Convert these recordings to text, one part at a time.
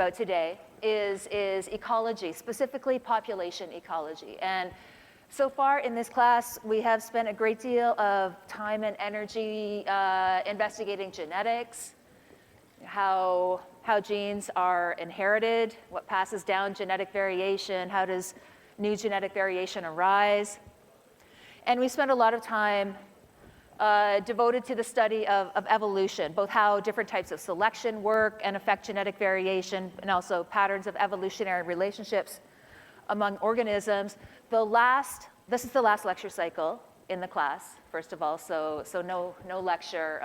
about today is ecology, specifically population ecology. And so far in this class, we have spent a great deal of time and energy investigating genetics, how genes are inherited, what passes down genetic variation, how does new genetic variation arise. And we spent a lot of time devoted to the study of evolution, both how different types of selection work and affect genetic variation, and also patterns of evolutionary relationships among organisms. This is the last lecture cycle in the class, first of all, so no lecture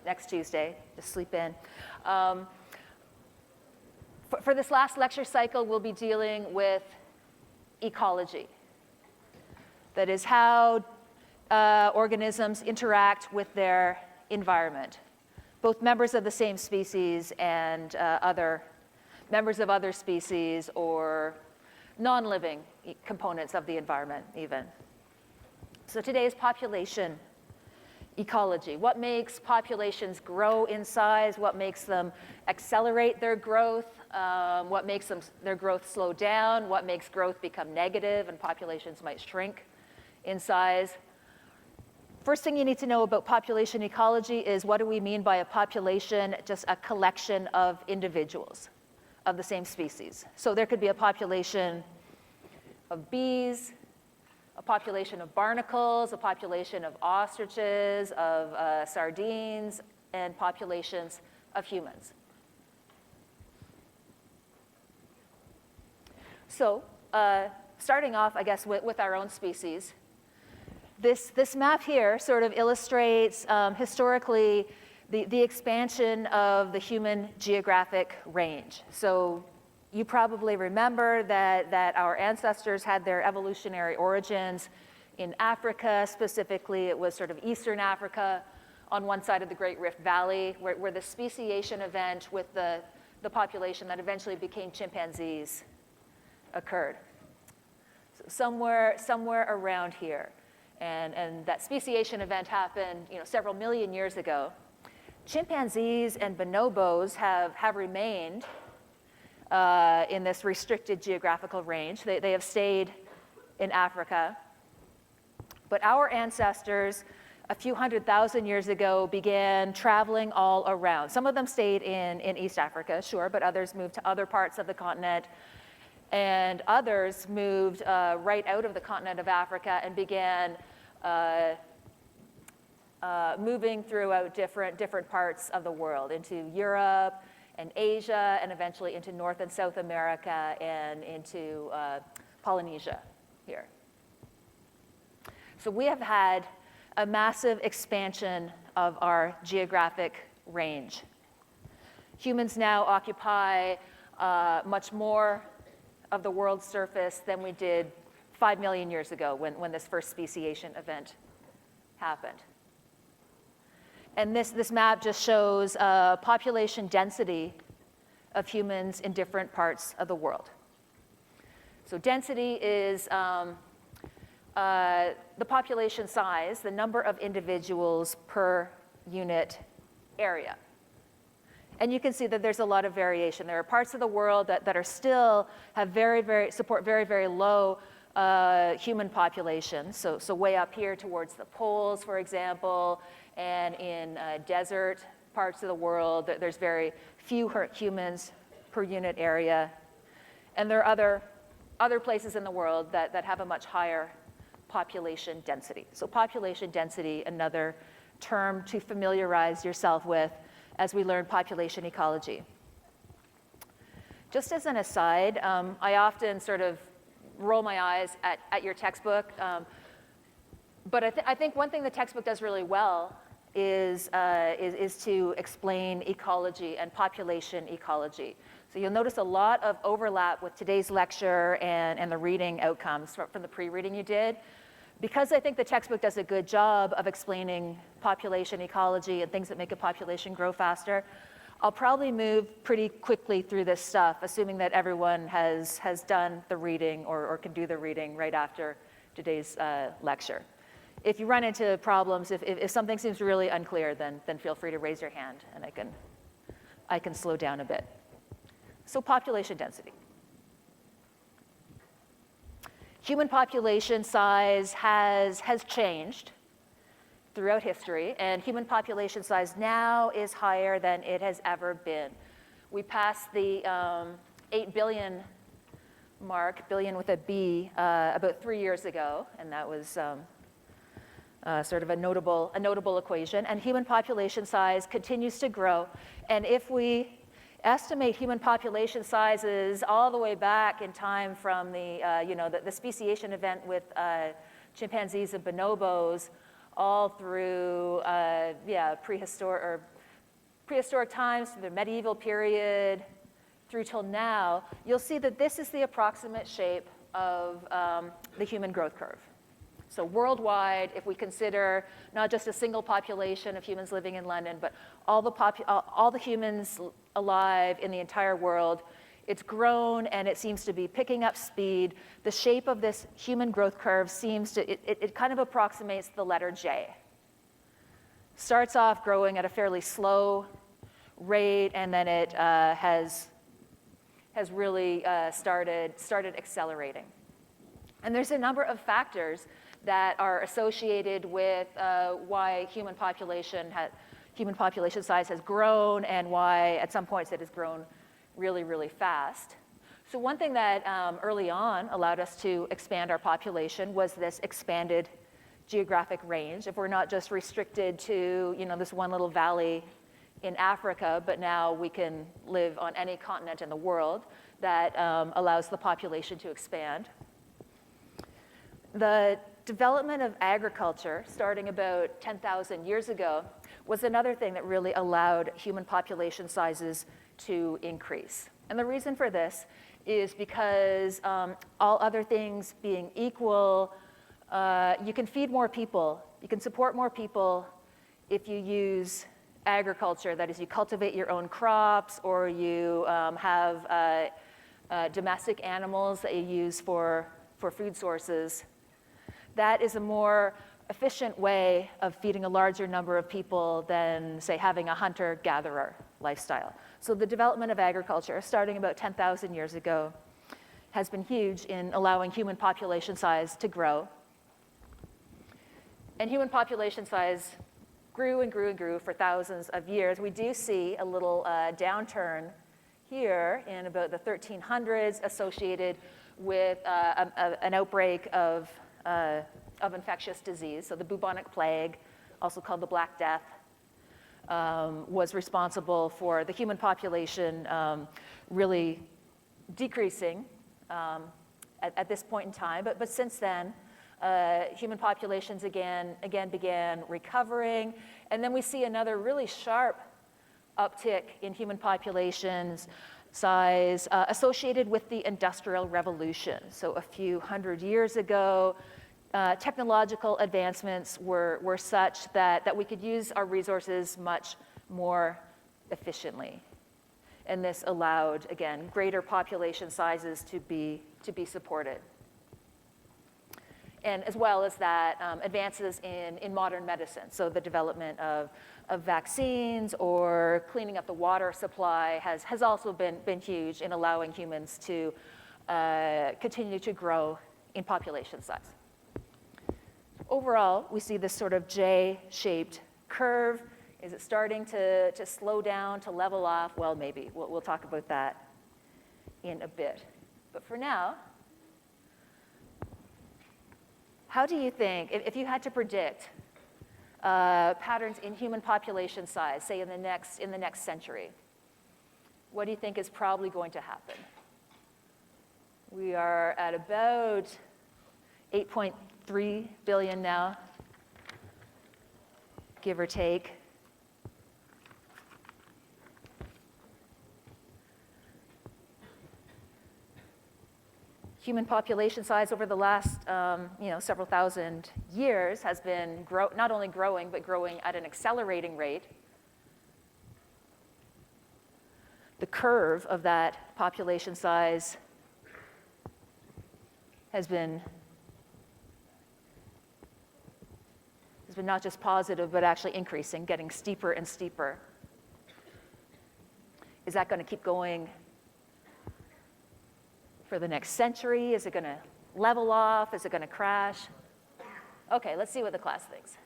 next Tuesday, just sleep in. For this last lecture cycle, we'll be dealing with ecology. That is how organisms interact with their environment, both members of the same species and other members of other species or non-living components of the environment even. So today is population ecology. What makes populations grow in size? What makes them accelerate their growth? What makes their growth slow down? What makes growth become negative and populations might shrink in size? First thing you need to know about population ecology is, what do we mean by a population? Just a collection of individuals of the same species. So there could be a population of bees, a population of barnacles, a population of ostriches, of sardines, and populations of humans. So starting off, I guess, with our own species, this map here sort of illustrates historically the expansion of the human geographic range. So you probably remember that our ancestors had their evolutionary origins in Africa. Specifically, it was sort of Eastern Africa on one side of the Great Rift Valley, where the speciation event with the population that eventually became chimpanzees occurred. So somewhere around here. And that speciation event happened, several million years ago. Chimpanzees and bonobos have remained in this restricted geographical range. They have stayed in Africa. But our ancestors, a few 100,000 years ago, began traveling all around. Some of them stayed in East Africa, sure, but others moved to other parts of the continent. And others moved right out of the continent of Africa and began moving throughout different parts of the world, into Europe and Asia, and eventually into North and South America and into Polynesia here. So we have had a massive expansion of our geographic range. Humans now occupy much more of the world's surface than we did 5 million years ago when this first speciation event happened. And this map just shows population density of humans in different parts of the world. So density is the population size, the number of individuals per unit area. And you can see that there's a lot of variation. There are parts of the world that are still support very, very low human populations. So way up here towards the poles, for example, and in desert parts of the world, there's very few humans per unit area. And there are other places in the world that have a much higher population density. So population density, another term to familiarize yourself with as we learn population ecology. Just as an aside, I often sort of roll my eyes at your textbook, but I think one thing the textbook does really well is to explain ecology and population ecology. So you'll notice a lot of overlap with today's lecture and the reading outcomes from the pre-reading you did. Because I think the textbook does a good job of explaining population ecology and things that make a population grow faster, I'll probably move pretty quickly through this stuff, assuming that everyone has done the reading or can do the reading right after today's lecture. If you run into problems, if something seems really unclear, then feel free to raise your hand and I can slow down a bit. So population density. Human population size has changed throughout history, and human population size now is higher than it has ever been. We passed the 8 billion mark, billion with a B, about 3 years ago, and that was sort of a notable equation. And human population size continues to grow, and if we estimate human population sizes all the way back in time from the speciation event with chimpanzees and bonobos, all through prehistoric times, through the medieval period, through till now, you'll see that this is the approximate shape of the human growth curve. So worldwide, if we consider not just a single population of humans living in London, but all the humans alive in the entire world, it's grown and it seems to be picking up speed. The shape of this human growth curve seems to, it kind of approximates the letter J. Starts off growing at a fairly slow rate, and then it has really started accelerating. And there's a number of factors that are associated with why human population size has grown and why at some points it has grown really, really fast. So one thing that early on allowed us to expand our population was this expanded geographic range. If we're not just restricted to this one little valley in Africa, but now we can live on any continent in the world, that allows the population to expand. The development of agriculture, starting about 10,000 years ago, was another thing that really allowed human population sizes to increase. And the reason for this is because all other things being equal, you can feed more people, you can support more people if you use agriculture. That is, you cultivate your own crops, or you have domestic animals that you use for food sources. That is a more efficient way of feeding a larger number of people than, say, having a hunter-gatherer lifestyle. So the development of agriculture, starting about 10,000 years ago, has been huge in allowing human population size to grow. And human population size grew and grew and grew for thousands of years. We do see a little downturn here in about the 1300s associated with an outbreak of infectious disease. So the bubonic plague, also called the Black Death, was responsible for the human population really decreasing at this point in time. But since then, human populations again began recovering. And then we see another really sharp uptick in human populations size associated with the Industrial Revolution. So a few hundred years ago, technological advancements were such that we could use our resources much more efficiently. And this allowed, again, greater population sizes to be supported. And as well as that, advances in modern medicine. So the development of vaccines or cleaning up the water supply has also been huge in allowing humans to continue to grow in population size. Overall, we see this sort of J-shaped curve. Is it starting to slow down, to level off? Well, maybe. We'll talk about that in a bit. But for now, how do you think, if you had to predict patterns in human population size, say in the next century, what do you think is probably going to happen? We are at about 8.3 billion now, give or take. Human population size over the last several thousand years has been not only growing, but growing at an accelerating rate. The curve of that population size has been not just positive, but actually increasing, getting steeper and steeper. Is that going to keep going For the next century? Is it going to level off? Is it going to crash? Okay, let's see what the class thinks.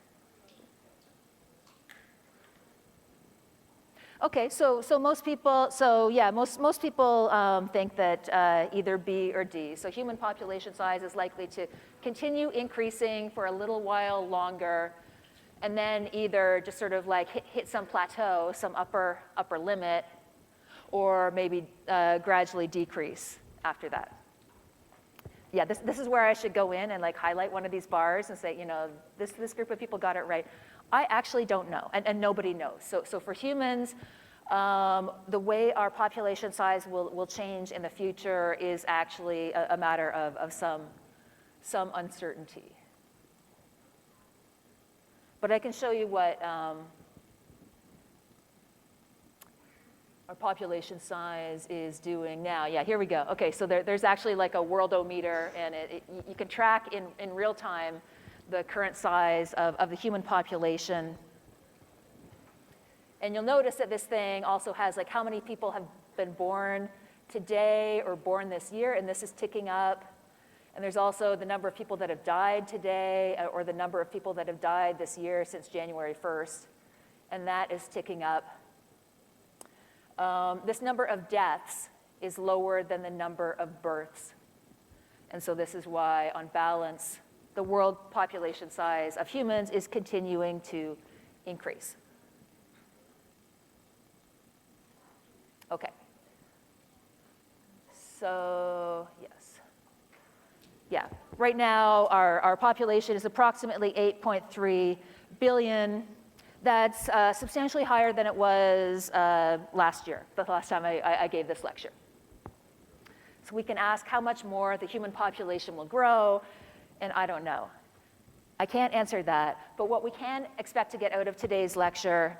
Okay, so most people, most people think that either B or D. So human population size is likely to continue increasing for a little while longer, and then either just sort of like hit some plateau, some upper limit, or maybe gradually decrease after that. Yeah, this is where I should go in and like highlight one of these bars and say, this group of people got it right. I actually don't know, and nobody knows. So for humans, the way our population size will change in the future is actually a matter of some uncertainty. But I can show you what our population size is doing now. Yeah, here we go. Okay, so there's actually like a worldometer, and you can track in real time the current size of the human population. And you'll notice that this thing also has like how many people have been born today or born this year, and this is ticking up. And there's also the number of people that have died today, or the number of people that have died this year since January 1st, and that is ticking up. This number of deaths is lower than the number of births. And so this is why, on balance, the world population size of humans is continuing to increase. Okay. So, yes. Yeah, right now our population is approximately 8.3 billion. That's substantially higher than it was last year, the last time I gave this lecture. So we can ask how much more the human population will grow, and I don't know. I can't answer that, but what we can expect to get out of today's lecture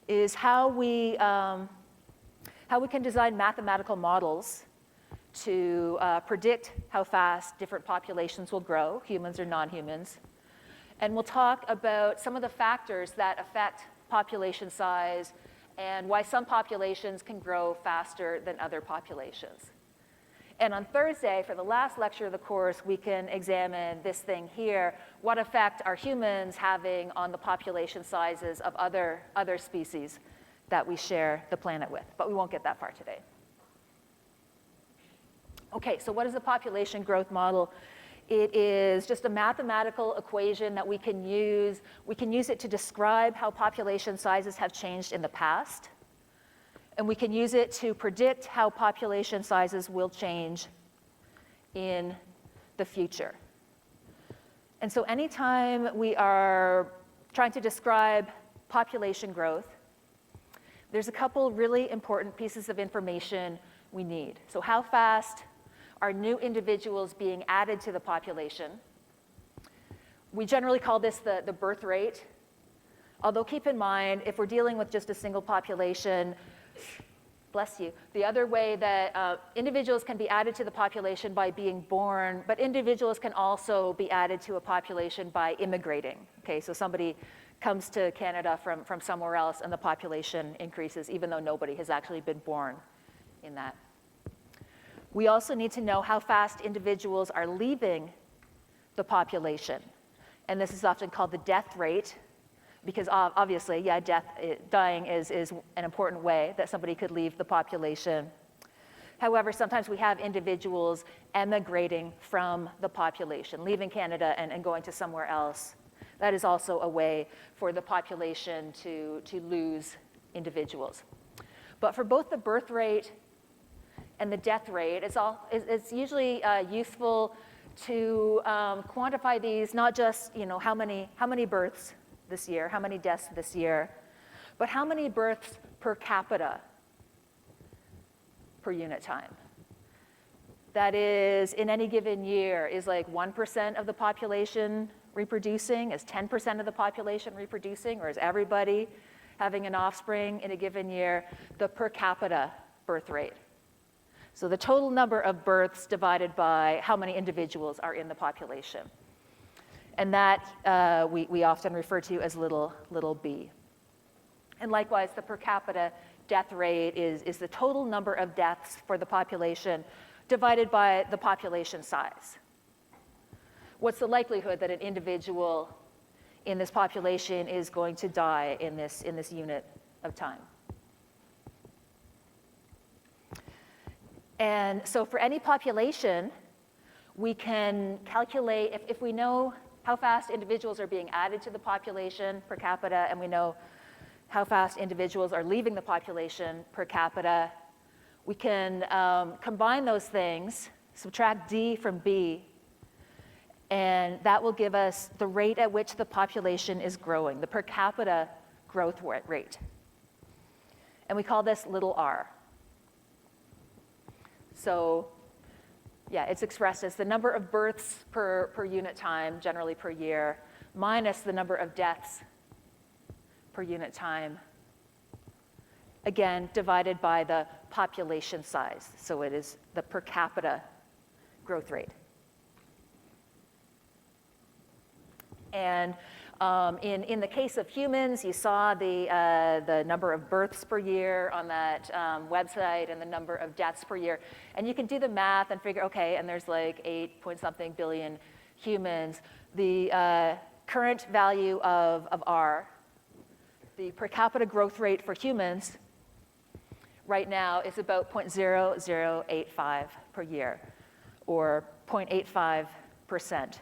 is how we can design mathematical models to predict how fast different populations will grow, humans or non-humans. And we'll talk about some of the factors that affect population size and why some populations can grow faster than other populations. And on Thursday, for the last lecture of the course, we can examine this thing here. What effect are humans having on the population sizes of other species that we share the planet with? But we won't get that far today. Okay, so what is a population growth model? It is just a mathematical equation that we can use. We can use it to describe how population sizes have changed in the past. And we can use it to predict how population sizes will change in the future. And so anytime we are trying to describe population growth, there's a couple really important pieces of information we need. So how fast are new individuals being added to the population? We generally call this the birth rate. Although keep in mind, if we're dealing with just a single population, bless you, the other way that individuals can be added to the population by being born, but individuals can also be added to a population by immigrating. Okay, so somebody comes to Canada from somewhere else and the population increases, even though nobody has actually been born in that. We also need to know how fast individuals are leaving the population. And this is often called the death rate, because obviously, yeah, dying is an important way that somebody could leave the population. However, sometimes we have individuals emigrating from the population, leaving Canada and going to somewhere else. That is also a way for the population to lose individuals. But for both the birth rate and the death rate, it's usually useful to quantify these, not just how many births this year, how many deaths this year, but how many births per capita per unit time. That is, in any given year, is like 1% of the population reproducing? Is 10% of the population reproducing? Or is everybody having an offspring in a given year? The per capita birth rate. So the total number of births divided by how many individuals are in the population. And that we often refer to as little b. And likewise, the per capita death rate is the total number of deaths for the population divided by the population size. What's the likelihood that an individual in this population is going to die in this unit of time? And so for any population, we can calculate, if we know how fast individuals are being added to the population per capita, and we know how fast individuals are leaving the population per capita, we can combine those things, subtract D from B, and that will give us the rate at which the population is growing, the per capita growth rate. And we call this little r. So yeah, it's expressed as the number of births per unit time, generally per year, minus the number of deaths per unit time, again, divided by the population size. So it is the per capita growth rate. And in the case of humans, you saw the number of births per year on that website and the number of deaths per year. And you can do the math and figure, okay, and there's like 8-point-something billion humans. The current value of R, the per capita growth rate for humans right now is about 0.0085 per year, or 0.85%.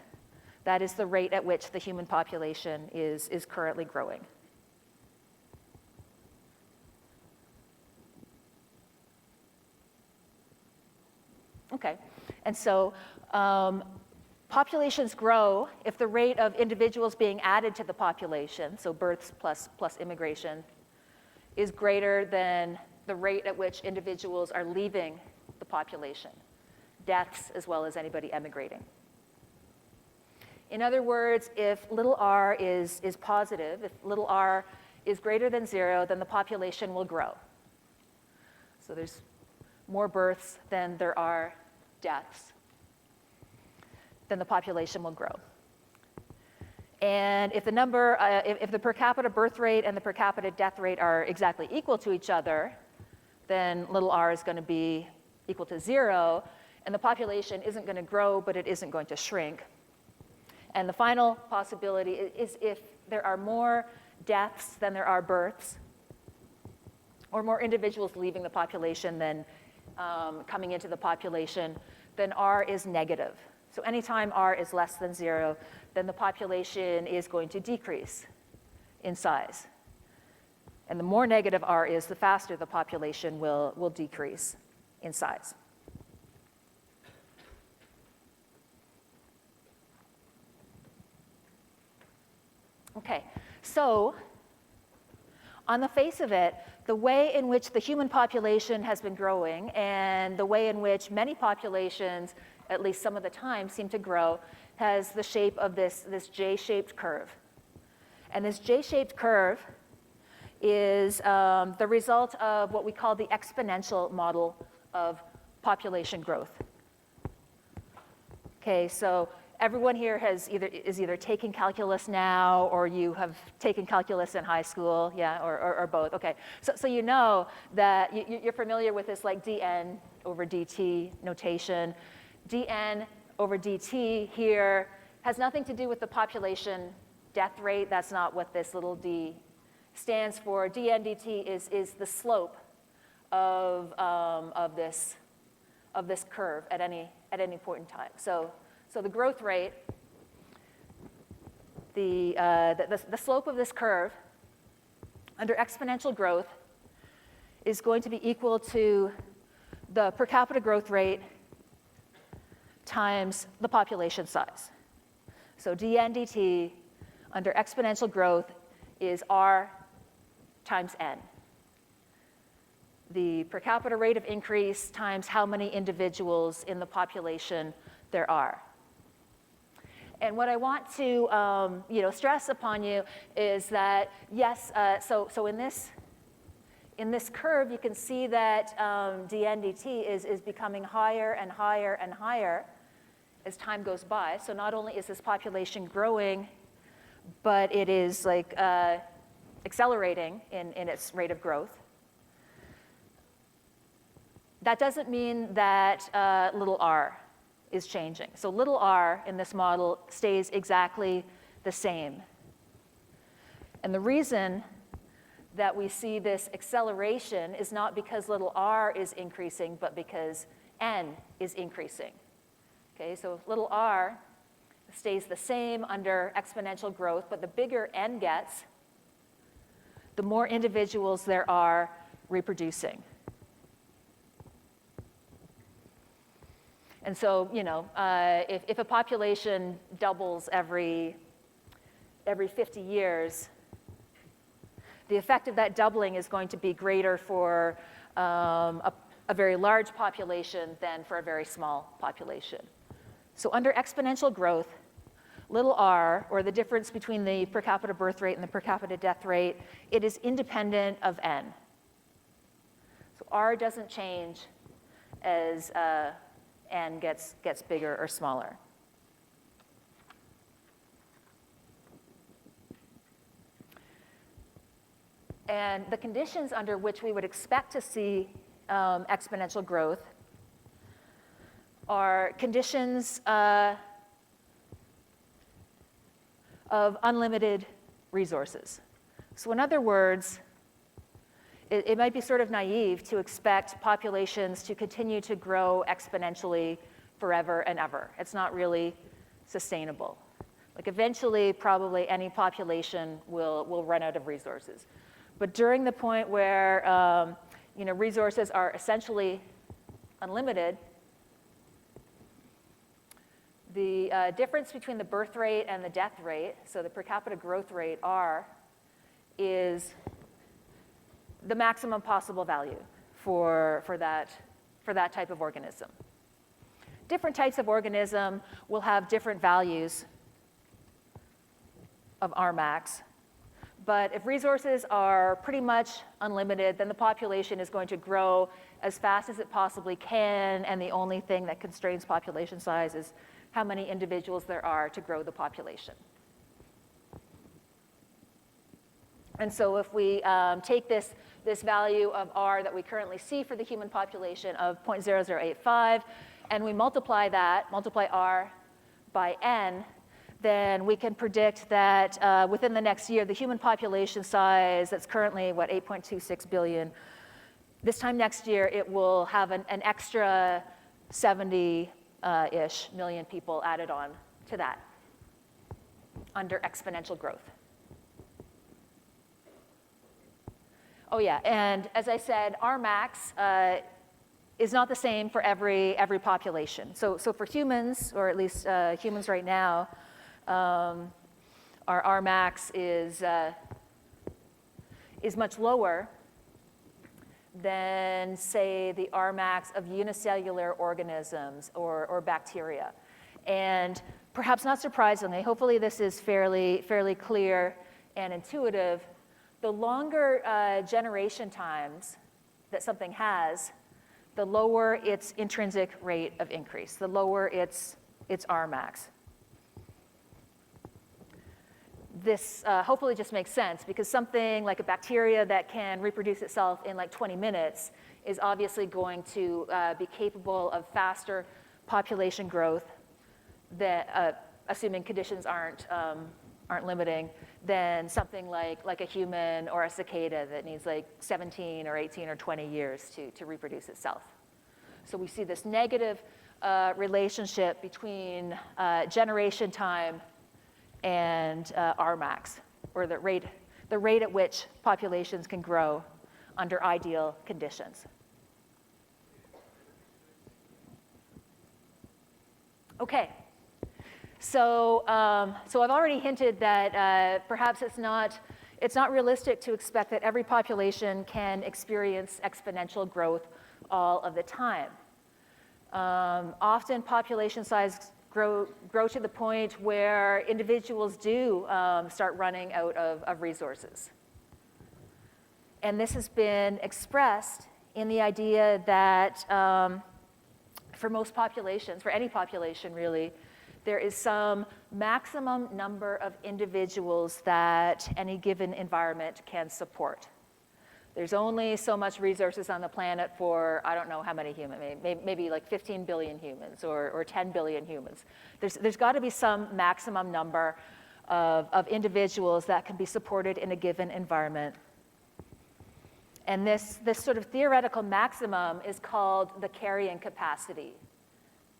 That is the rate at which the human population is currently growing. Okay, and so populations grow if the rate of individuals being added to the population, so births plus immigration, is greater than the rate at which individuals are leaving the population, deaths as well as anybody emigrating. In other words, if little r is positive, if little r is greater than 0, then the population will grow. So there's more births than there are deaths, then the population will grow. And if the number, if the per capita birth rate and the per capita death rate are exactly equal to each other, then little r is going to be equal to 0, and the population isn't going to grow, but it isn't going to shrink. And the final possibility is if there are more deaths than there are births, or more individuals leaving the population than coming into the population, then R is negative. So anytime R is less than 0, then the population is going to decrease in size. And the more negative R is, the faster the population will decrease in size. Okay, so on the face of it, the way in which the human population has been growing and the way in which many populations, at least some of the time, seem to grow, has the shape of this J-shaped curve. And this J-shaped curve is the result of what we call the exponential model of population growth. Okay, so everyone here is either taking calculus now, or you have taken calculus in high school, yeah, or both. Okay, so you know that you're familiar with this like dn over dt notation. Dn over dt here has nothing to do with the population death rate. That's not what this little d stands for. Dn dt is the slope of this curve at any point in time. So the growth rate, the slope of this curve under exponential growth is going to be equal to the per capita growth rate times the population size. So dn dt under exponential growth is r times n. The per capita rate of increase times how many individuals in the population there are. And what I want to stress upon you is that, yes, so in this curve, you can see that dn dt is becoming higher and higher and higher as time goes by. So not only is this population growing, but it is like accelerating in its rate of growth. that doesn't mean that little r is changing. So little r in this model stays exactly the same. And the reason that we see this acceleration is not because little r is increasing, but because n is increasing. Okay, so little r stays the same under exponential growth, but the bigger n gets, the more individuals there are reproducing. And so, if a population doubles every 50 years, the effect of that doubling is going to be greater for a very large population than for a very small population. So under exponential growth, little r, or the difference between the per capita birth rate and the per capita death rate, it is independent of n. So r doesn't change as n gets bigger or smaller. And the conditions under which we would expect to see exponential growth are conditions of unlimited resources. So in other words, it might be sort of naive to expect populations to continue to grow exponentially forever and ever. It's not really sustainable. Like eventually, probably any population will run out of resources. But during the point where resources are essentially unlimited, the difference between the birth rate and the death rate, so the per capita growth rate, R, is the maximum possible value for that type of organism. Different types of organism will have different values of Rmax. But if resources are pretty much unlimited, then the population is going to grow as fast as it possibly can, and the only thing that constrains population size is how many individuals there are to grow the population. And so if we take this value of R that we currently see for the human population of 0.0085, and we multiply R by n, then we can predict that within the next year, the human population size that's currently, 8.26 billion, this time next year, it will have an extra 70-ish million people added on to that under exponential growth. Oh yeah, and as I said, Rmax is not the same for every population. So for humans, or at least humans right now, our Rmax is much lower than, say, the Rmax of unicellular organisms or bacteria. And perhaps not surprisingly, hopefully this is fairly clear and intuitive, the longer generation times that something has, the lower its intrinsic rate of increase, the lower its Rmax. This hopefully just makes sense, because something like a bacteria that can reproduce itself in like 20 minutes is obviously going to be capable of faster population growth, that, assuming conditions aren't limiting, than something like a human or a cicada that needs like 17 or 18 or 20 years to reproduce itself. So we see this negative relationship between generation time and Rmax, or the rate at which populations can grow under ideal conditions. Okay, so I've already hinted that perhaps it's not realistic to expect that every population can experience exponential growth all of the time. Often population size grow to the point where individuals do start running out of resources. And this has been expressed in the idea that for most populations, for any population really, there is some maximum number of individuals that any given environment can support. There's only so much resources on the planet for, I don't know how many humans, maybe like 15 billion humans or 10 billion humans. There's got to be some maximum number of individuals that can be supported in a given environment. And this sort of theoretical maximum is called the carrying capacity,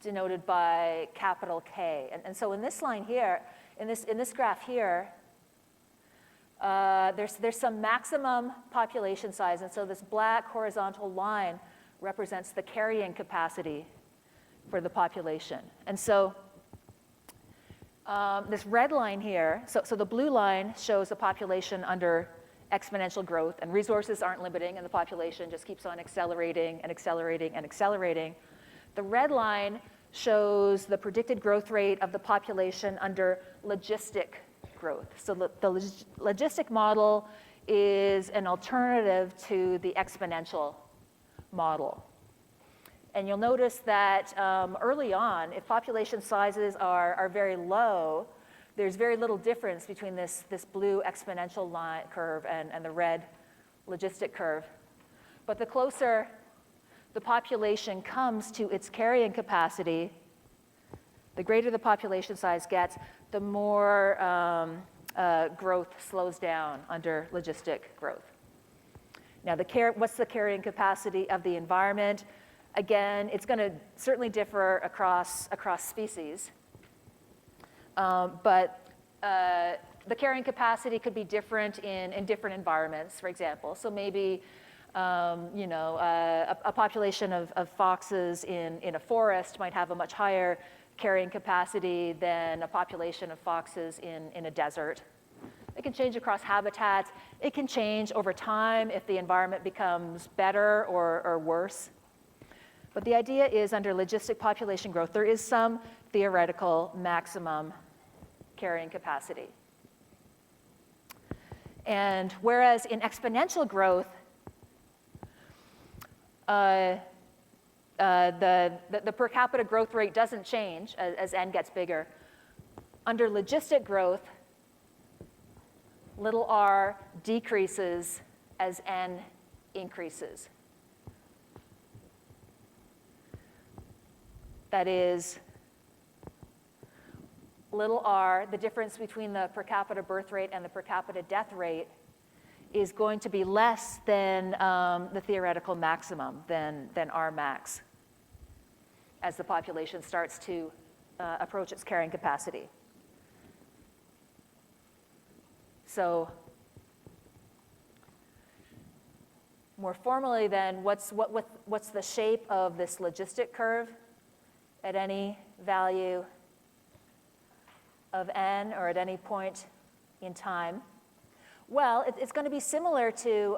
denoted by capital K. And so in this line here, in this graph here, there's some maximum population size, and so this black horizontal line represents the carrying capacity for the population. And so this red line here, so the blue line shows a population under exponential growth, and resources aren't limiting, and the population just keeps on accelerating and accelerating and accelerating. The red line shows the predicted growth rate of the population under logistic growth. So the logistic model is an alternative to the exponential model. And you'll notice that early on, if population sizes are very low, there's very little difference between this blue exponential line curve and the red logistic curve. But the closer the population comes to its carrying capacity, the greater the population size gets, the more growth slows down under logistic growth. Now, what's the carrying capacity of the environment? Again, it's going to certainly differ across species, but the carrying capacity could be different in different environments, for example. So maybe a population of foxes in a forest might have a much higher carrying capacity than a population of foxes in a desert. It can change across habitats. It can change over time if the environment becomes better or worse. But the idea is, under logistic population growth, there is some theoretical maximum carrying capacity. And whereas in exponential growth, the per capita growth rate doesn't change as n gets bigger. Under logistic growth, little r decreases as n increases. That is, little r, the difference between the per capita birth rate and the per capita death rate, is going to be less than the theoretical maximum, than R max, as the population starts to approach its carrying capacity. So more formally then, what's the shape of this logistic curve at any value of n, or at any point in time? Well, it's going to be similar to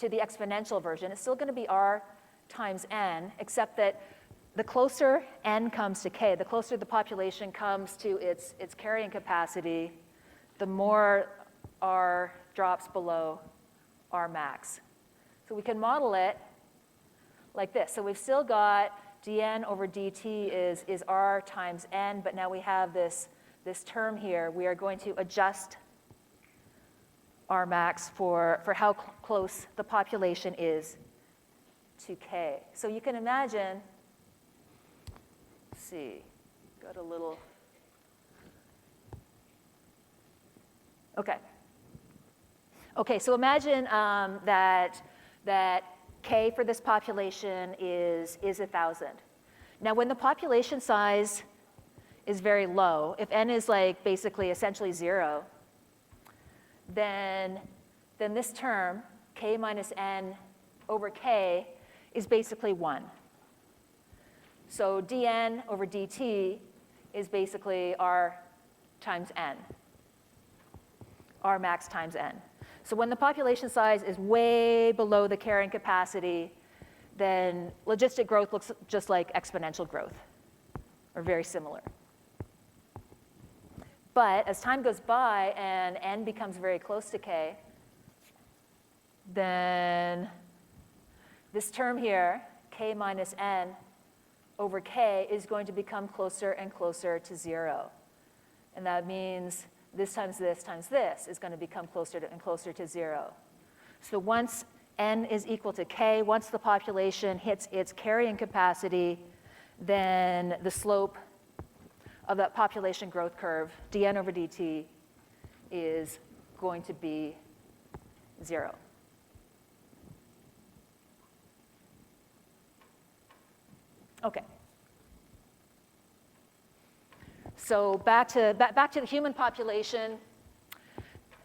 the exponential version. It's still going to be r times n, except that the closer n comes to k, the closer the population comes to its carrying capacity, the more r drops below r max. So we can model it like this. So we've still got dn over dt is r times n, but now we have this term here. We are going to adjust R max for how close the population is to k. So you can imagine, let's see, got a little, okay, so imagine that k for this population is 1,000. Now when the population size is very low, if n is like basically essentially 0, then this term, k minus n over k, is basically 1. So dn over dt is basically r times n, r max times n. So when the population size is way below the carrying capacity, then logistic growth looks just like exponential growth, or very similar. But as time goes by and n becomes very close to k, then this term here, k minus n over k, is going to become closer and closer to 0. And that means this times this times this is going to become closer and closer to 0. So once n is equal to k, once the population hits its carrying capacity, then the slope of that population growth curve, dn over dt, is going to be 0. Okay. So back to the human population.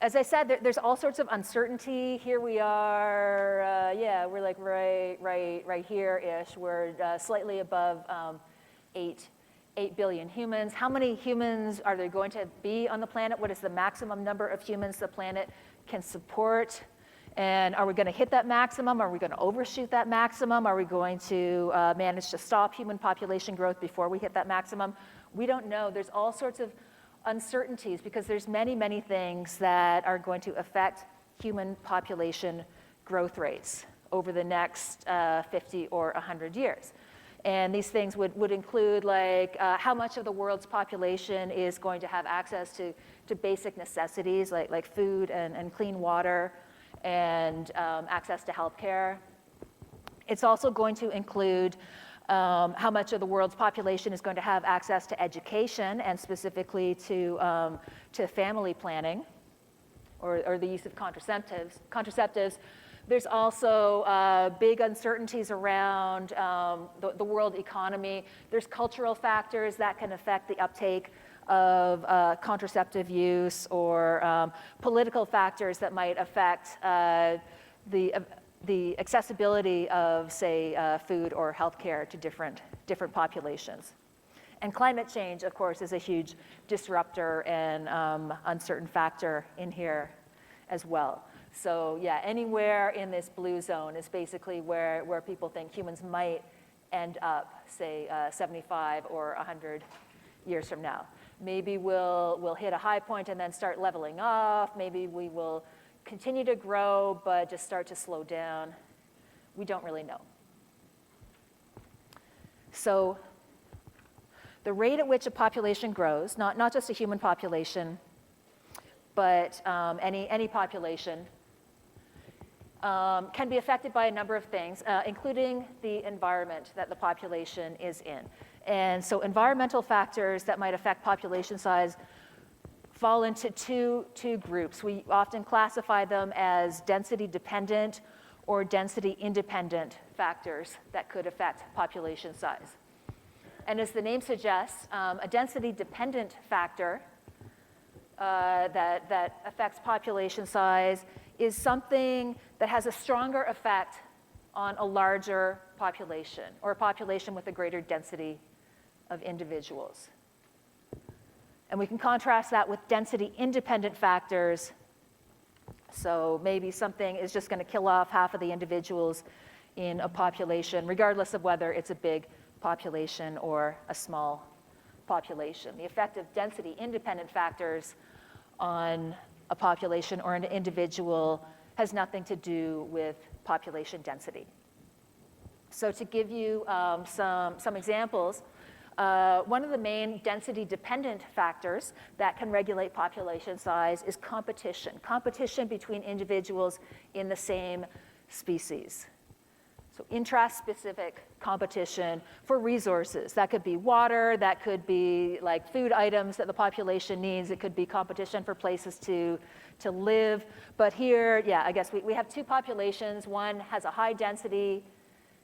As I said, there's all sorts of uncertainty. Here we are, we're like right here-ish. We're slightly above 8 billion humans. How many humans are there going to be on the planet? What is the maximum number of humans the planet can support? And are we going to hit that maximum? Are we going to overshoot that maximum? Are we going to manage to stop human population growth before we hit that maximum? We don't know. There's all sorts of uncertainties because there's many things that are going to affect human population growth rates over the next 50 or 100 years. And these things would include like how much of the world's population is going to have access to basic necessities like food and clean water and access to healthcare. It's also going to include how much of the world's population is going to have access to education and specifically to family planning or the use of contraceptives. There's also big uncertainties around the world economy. There's cultural factors that can affect the uptake of contraceptive use or political factors that might affect the accessibility of, say, food or healthcare to different populations. And climate change, of course, is a huge disruptor and uncertain factor in here as well. So yeah, anywhere in this blue zone is basically where people think humans might end up, say, 75 or 100 years from now. Maybe we'll hit a high point and then start leveling off. Maybe we will continue to grow, but just start to slow down. We don't really know. So the rate at which a population grows, not just a human population, but any population, can be affected by a number of things, including the environment that the population is in. And so environmental factors that might affect population size fall into two groups. We often classify them as density-dependent or density-independent factors that could affect population size. And as the name suggests, a density-dependent factor that affects population size is something that has a stronger effect on a larger population or a population with a greater density of individuals. And we can contrast that with density-independent factors. So maybe something is just going to kill off half of the individuals in a population, regardless of whether it's a big population or a small population. The effect of density-independent factors on a population or an individual has nothing to do with population density. So to give you some examples, one of the main density-dependent factors that can regulate population size is competition between individuals in the same species. So intraspecific competition for resources. That could be water, that could be like food items that the population needs, it could be competition for places to live. But here, yeah, I guess we have two populations. One has a high density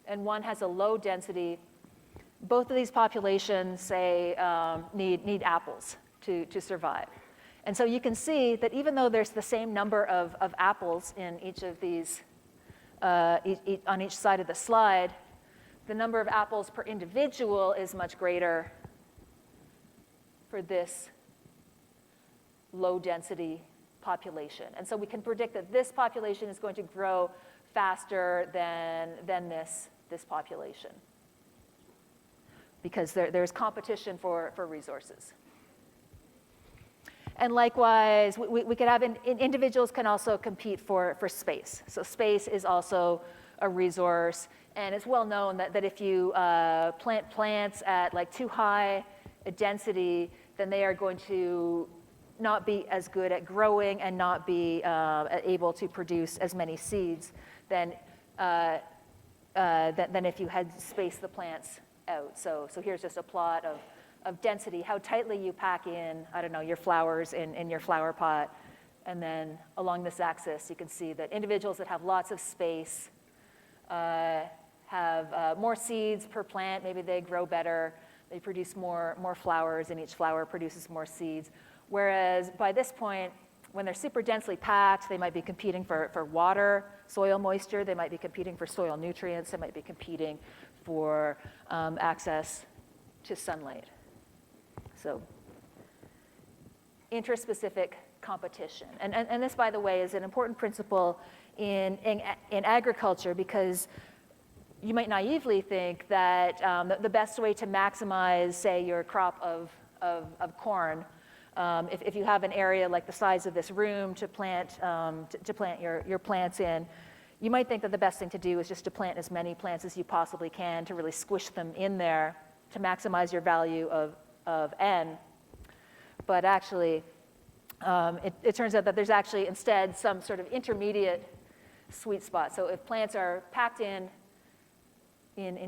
and one has a low density. Both of these populations, say, need apples to survive. And so you can see that even though there's the same number of apples in each of these, on each side of the slide, the number of apples per individual is much greater for this low density population. And so we can predict that this population is going to grow faster than this population, because there's competition for resources. And likewise, we could have individuals can also compete for space. So space is also a resource, and it's well known that if you plant plants at like too high a density, then they are going to not be as good at growing and not be able to produce as many seeds than if you had spaced the plants out. So here's just a plot of density, how tightly you pack in, I don't know, your flowers in your flower pot. And then along this axis, you can see that individuals that have lots of space have more seeds per plant. Maybe they grow better. They produce more flowers, and each flower produces more seeds. Whereas by this point, when they're super densely packed, they might be competing for water, soil moisture. They might be competing for soil nutrients. They might be competing for access to sunlight. So interspecific competition. And this, by the way, is an important principle in agriculture, because you might naively think that the best way to maximize, say, your crop of corn, if you have an area like the size of this room to plant your plants in, you might think that the best thing to do is just to plant as many plants as you possibly can to really squish them in there to maximize your value of N. But actually, it turns out that there's actually instead some sort of intermediate sweet spot. So if plants are packed in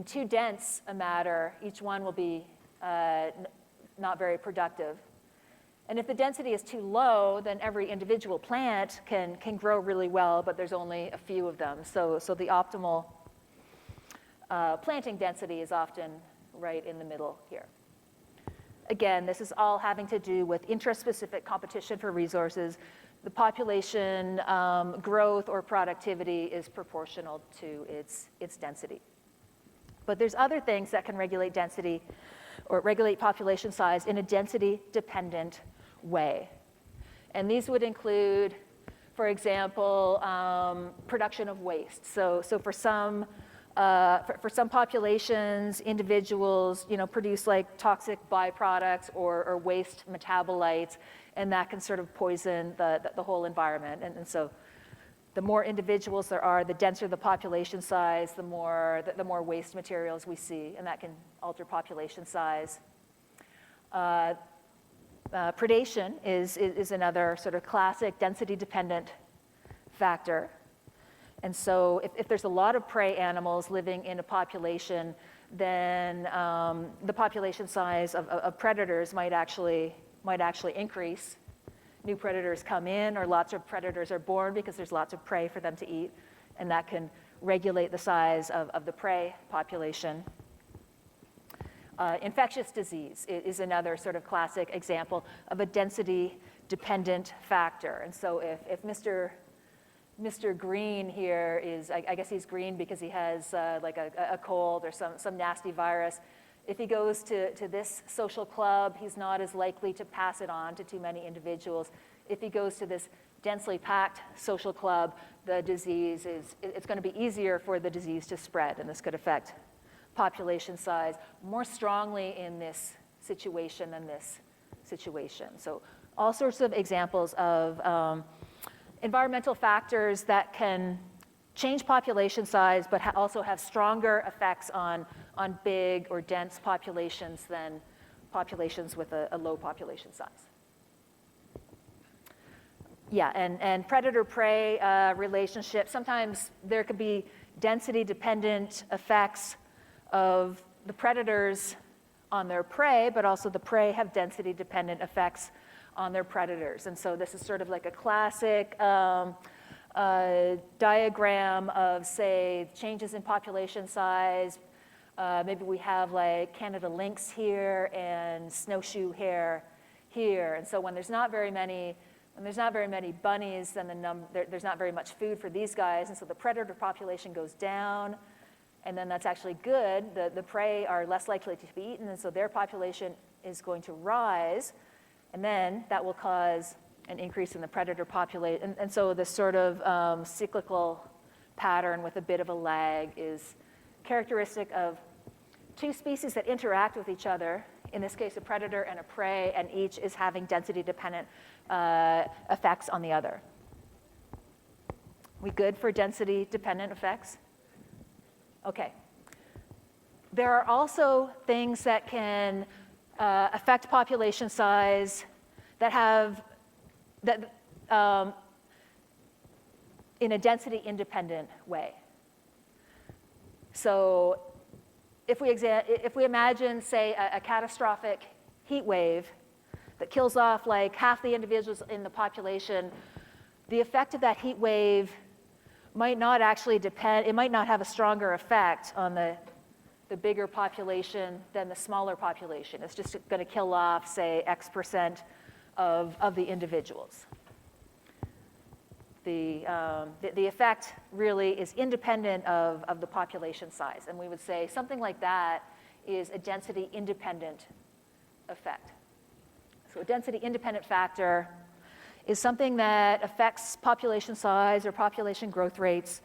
too dense a matter, each one will be not very productive. And if the density is too low, then every individual plant can grow really well, but there's only a few of them. So the optimal planting density is often right in the middle here. Again, this is all having to do with intraspecific competition for resources. The population growth or productivity is proportional to its density. But there's other things that can regulate density or regulate population size in a density-dependent way. And these would include, for example, production of waste. So for some populations, individuals, produce like toxic byproducts or waste metabolites, and that can sort of poison the whole environment. And so the more individuals there are, the denser the population size, the more waste materials we see, and that can alter population size. Predation is another sort of classic density-dependent factor. And so if there's a lot of prey animals living in a population, then the population size of predators might actually increase. New predators come in, or lots of predators are born because there's lots of prey for them to eat, and that can regulate the size of the prey population. Infectious disease is another sort of classic example of a density-dependent factor. And so if Mr. Green here is, I guess he's green because he has like a cold or some nasty virus. If he goes to this social club, he's not as likely to pass it on to too many individuals. If he goes to this densely packed social club, it's going to be easier for the disease to spread, and this could affect population size more strongly in this situation than this situation. So all sorts of examples of environmental factors that can change population size, but also have stronger effects on big or dense populations than populations with a low population size. Yeah, and predator-prey relationship. Sometimes there could be density-dependent effects of the predators on their prey, but also the prey have density-dependent effects on their predators. And so this is sort of like a classic diagram of, say, changes in population size. Maybe we have like Canada lynx here and snowshoe hare here. And so when there's not very many bunnies, then there's not very much food for these guys, and so the predator population goes down, and then that's actually good. The prey are less likely to be eaten, and so their population is going to rise, and then that will cause an increase in the predator population. And so this sort of cyclical pattern with a bit of a lag is characteristic of two species that interact with each other, in this case a predator and a prey, and each is having density-dependent effects on the other. We good for density-dependent effects? Okay. There are also things that can affect population size that have that in a density independent way. So if we imagine, say, a catastrophic heat wave that kills off like half the individuals in the population, the effect of that heat wave might not actually depend, it might not have a stronger effect on the bigger population than the smaller population. It's just going to kill off, say, X% of the individuals. The effect really is independent of the population size. And we would say something like that is a density independent effect. So a density independent factor is something that affects population size or population growth rates,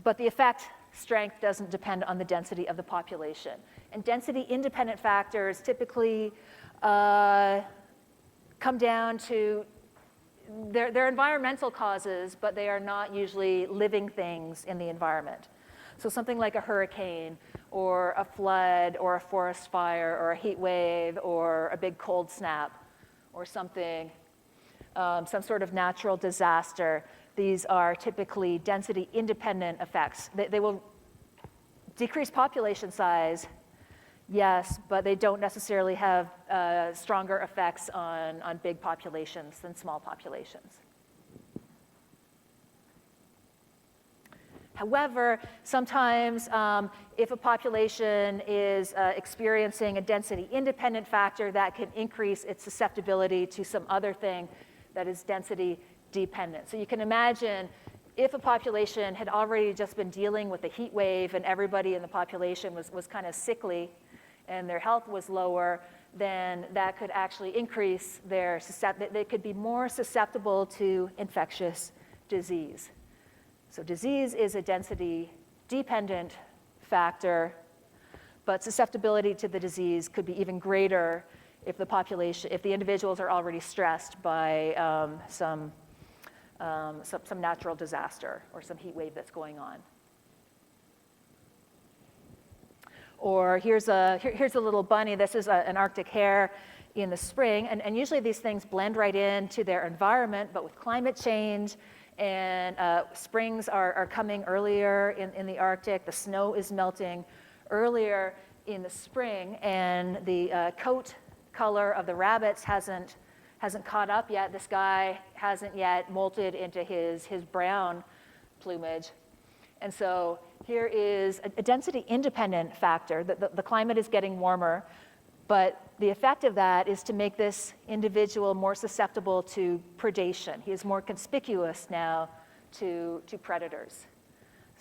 but the effect strength doesn't depend on the density of the population. And density independent factors typically come down to they're environmental causes, but they are not usually living things in the environment. So something like a hurricane or a flood or a forest fire or a heat wave or a big cold snap or something, some sort of natural disaster. These are typically density independent effects. They will decrease population size, yes, but they don't necessarily have stronger effects on big populations than small populations. However, sometimes if a population is experiencing a density independent factor, that can increase its susceptibility to some other thing that is density dependent. So you can imagine if a population had already just been dealing with a heat wave and everybody in the population was kind of sickly and their health was lower, then that could actually increase they could be more susceptible to infectious disease. So disease is a density dependent factor, but susceptibility to the disease could be even greater if the individuals are already stressed by some natural disaster or some heat wave that's going on. Or here's a little bunny. This is an Arctic hare in the spring, and usually these things blend right into their environment, but with climate change and springs are coming earlier in the Arctic, the snow is melting earlier in the spring, and the coat color of the rabbits hasn't caught up yet. This guy hasn't yet molted into his brown plumage. And so here is a density independent factor. The climate is getting warmer, but the effect of that is to make this individual more susceptible to predation. He is more conspicuous now to predators.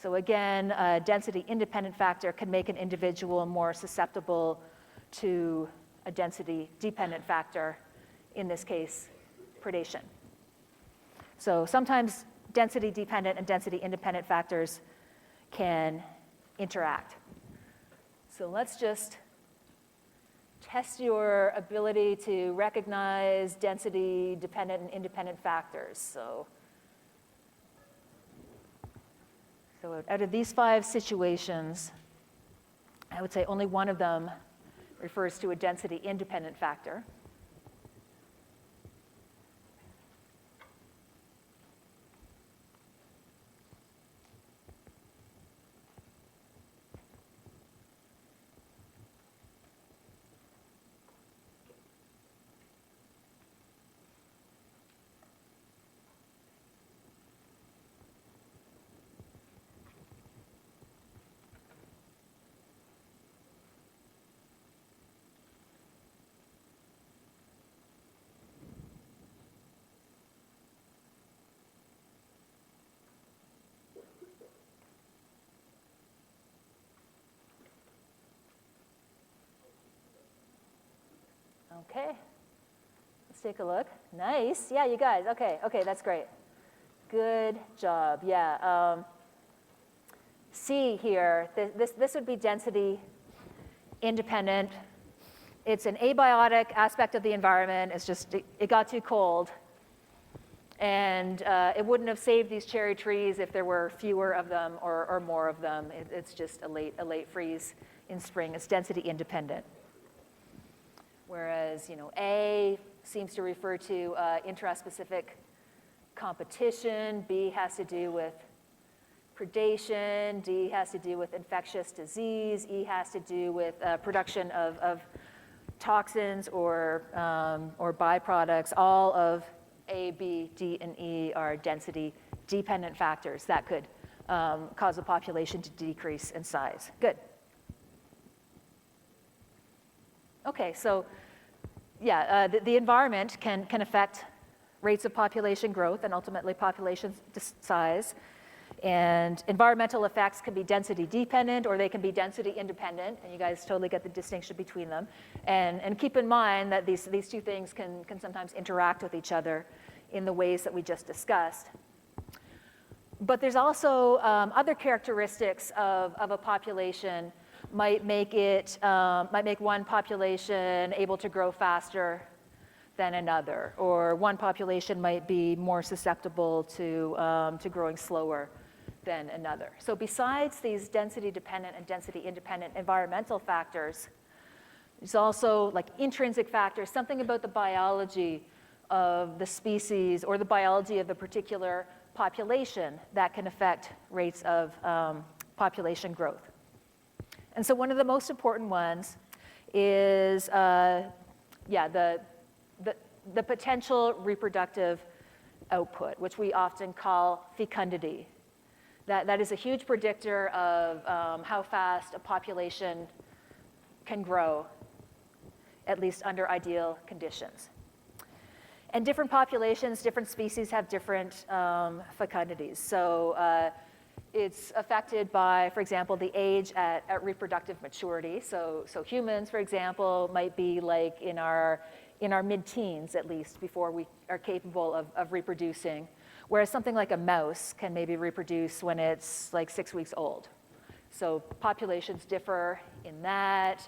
So again, a density independent factor can make an individual more susceptible to a density dependent factor, in this case, predation. So sometimes density dependent and density independent factors can interact. So let's just test your ability to recognize density dependent and independent factors. So out of these 5 situations, I would say only one of them refers to a density independent factor. Okay, let's take a look. Nice, yeah, you guys, okay, that's great. Good job, yeah. C here, this would be density independent. It's an abiotic aspect of the environment. It's just, it got too cold. And it wouldn't have saved these cherry trees if there were fewer of them or more of them. It's just a late freeze in spring. It's density independent. whereas A seems to refer to intraspecific competition, B has to do with predation, D has to do with infectious disease, E has to do with production of toxins or byproducts. All of A, B, D, and E are density-dependent factors that could cause a population to decrease in size. Good. Okay, so yeah, the environment can affect rates of population growth and ultimately population size. And environmental effects can be density dependent or they can be density independent, and you guys totally get the distinction between them. And keep in mind that these two things can sometimes interact with each other in the ways that we just discussed. But there's also other characteristics of a population might make one population able to grow faster than another, or one population might be more susceptible to growing slower than another. So besides these density-dependent and density-independent environmental factors, there's also like intrinsic factors, something about the biology of the species or the biology of the particular population that can affect rates of population growth. And so one of the most important ones is the potential reproductive output, which we often call fecundity. That is a huge predictor of how fast a population can grow, at least under ideal conditions. And different populations, different species have different fecundities. So it's affected by, for example, the age at reproductive maturity. So humans, for example, might be like in our mid-teens at least before we are capable of reproducing, whereas something like a mouse can maybe reproduce when it's like 6 weeks old. So populations differ in that.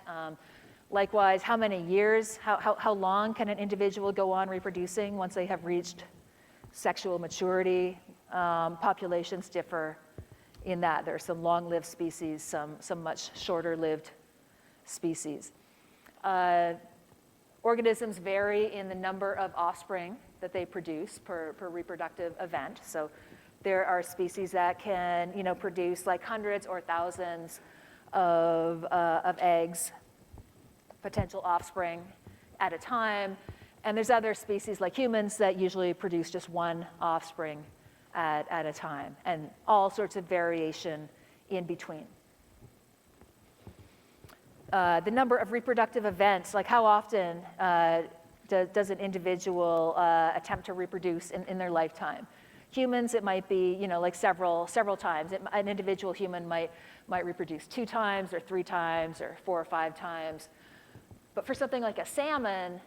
Likewise, how many years, how long can an individual go on reproducing once they have reached sexual maturity? Populations differ in that. There are some long-lived species, some much shorter-lived species. Organisms vary in the number of offspring that they produce per reproductive event. So there are species that can produce like hundreds or thousands of eggs, potential offspring at a time. And there's other species like humans that usually produce just one offspring at a time, and all sorts of variation in between. The number of reproductive events, like how often does an individual attempt to reproduce in their lifetime? Humans, it might be like several times. An individual human might reproduce 2 times or 3 times or 4 or 5 times. But for something like a salmon,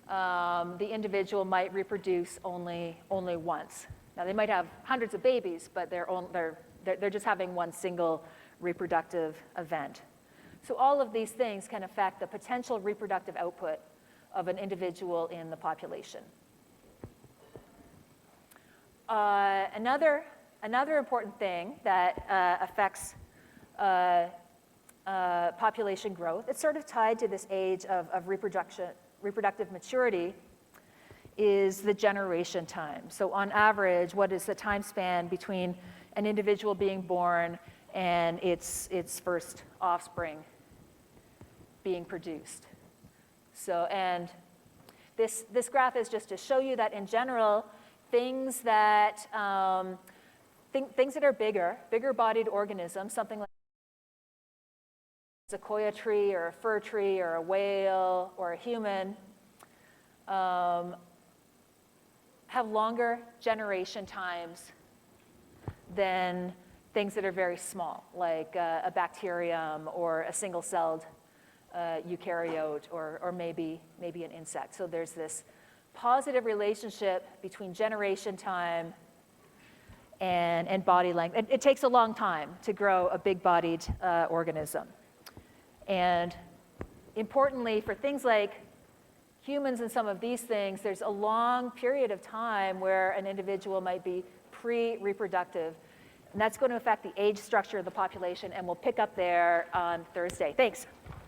the individual might reproduce only once. Now they might have hundreds of babies, but they're just having one single reproductive event. So all of these things can affect the potential reproductive output of an individual in the population. Another important thing that affects population growth, it's sort of tied to this age of reproductive maturity, is the generation time. So on average, what is the time span between an individual being born and its first offspring being produced? So, and this graph is just to show you that in general, things that are bigger-bodied organisms, something like a sequoia tree or a fir tree or a whale or a human, have longer generation times than things that are very small, like a bacterium or a single-celled eukaryote or maybe an insect. So there's this positive relationship between generation time and body length. It takes a long time to grow a big-bodied organism. And importantly, for things like humans and some of these things, there's a long period of time where an individual might be pre-reproductive. And that's going to affect the age structure of the population, and we'll pick up there on Thursday. Thanks.